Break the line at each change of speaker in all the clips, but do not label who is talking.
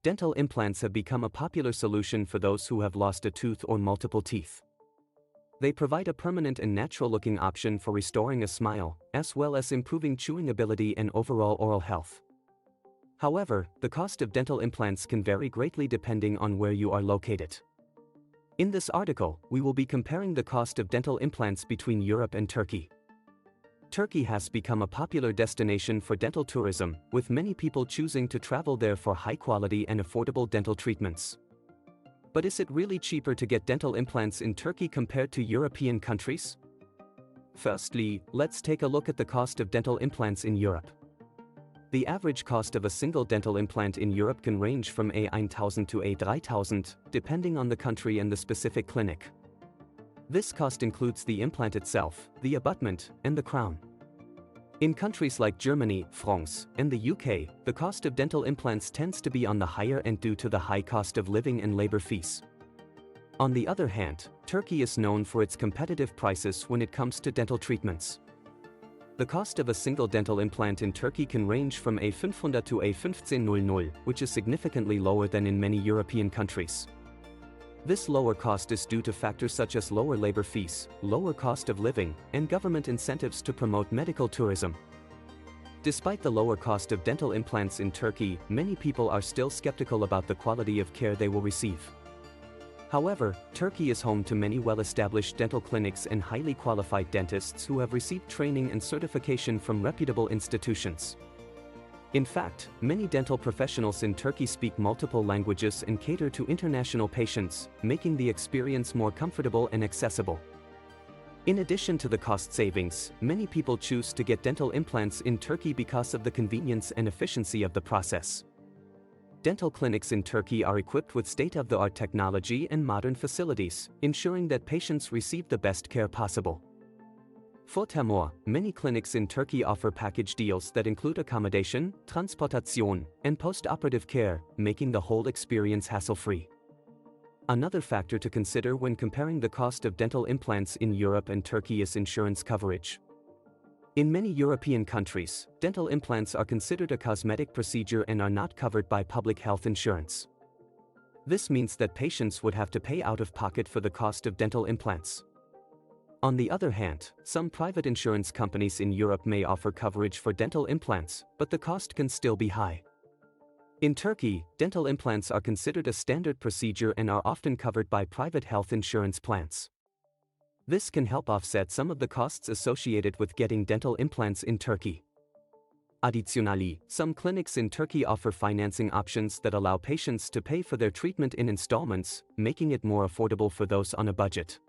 dental implants have become a popular solution for those who have lost a tooth or multiple teeth. They provide a permanent and natural-looking option for restoring a smile, as well as improving chewing ability and overall oral health. However, the cost of dental implants can vary greatly depending on where you are located. In this article, we will be comparing the cost of dental implants between Europe and Turkey. Turkey has become a popular destination for dental tourism, with many people choosing to travel there for high-quality and affordable dental treatments. But is it really cheaper to get dental implants in Turkey compared to European countries? Firstly, let's take a look at the cost of dental implants in Europe. The average cost of a single dental implant in Europe can range from A1,000 to A3,000, depending on the country and the specific clinic. This cost includes the implant itself, the abutment, and the crown. In countries like Germany, France, and the UK, the cost of dental implants tends to be on the higher end due to the high cost of living and labor fees. On the other hand, Turkey is known for its competitive prices when it comes to dental treatments. The cost of a single dental implant in Turkey can range from A500 to A1500, which is significantly lower than in many European countries. This lower cost is due to factors such as lower labor fees, lower cost of living, and government incentives to promote medical tourism. Despite the lower cost of dental implants in Turkey, many people are still skeptical about the quality of care they will receive. However, Turkey is home to many well-established dental clinics and highly qualified dentists who have received training and certification from reputable institutions. In fact, many dental professionals in Turkey speak multiple languages and cater to international patients, making the experience more comfortable and accessible. In addition to the cost savings, many people choose to get dental implants in Turkey because of the convenience and efficiency of the process. Dental clinics in Turkey are equipped with state-of-the-art technology and modern facilities, ensuring that patients receive the best care possible. Furthermore, many clinics in Turkey offer package deals that include accommodation, transportation, and post-operative care, making the whole experience hassle-free. Another factor to consider when comparing the cost of dental implants in Europe and Turkey is insurance coverage. In many European countries, dental implants are considered a cosmetic procedure and are not covered by public health insurance. This means that patients would have to pay out of pocket for the cost of dental implants. On the other hand, some private insurance companies in Europe may offer coverage for dental implants, but the cost can still be high. In Turkey, dental implants are considered a standard procedure and are often covered by private health insurance plans. This can help offset some of the costs associated with getting dental implants in Turkey. Additionally, some clinics in Turkey offer financing options that allow patients to pay for their treatment in installments, making it more affordable for those on a budget.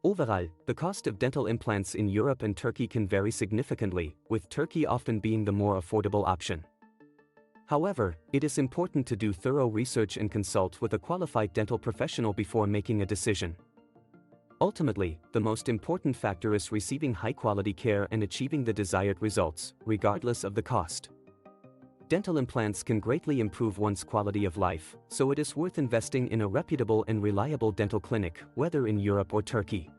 Overall, the cost of dental implants in Europe and Turkey can vary significantly, with Turkey often being the more affordable option. However, it is important to do thorough research and consult with a qualified dental professional before making a decision. Ultimately, the most important factor is receiving high-quality care and achieving the desired results, regardless of the cost. Dental implants can greatly improve one's quality of life, so it is worth investing in a reputable and reliable dental clinic, whether in Europe or Turkey.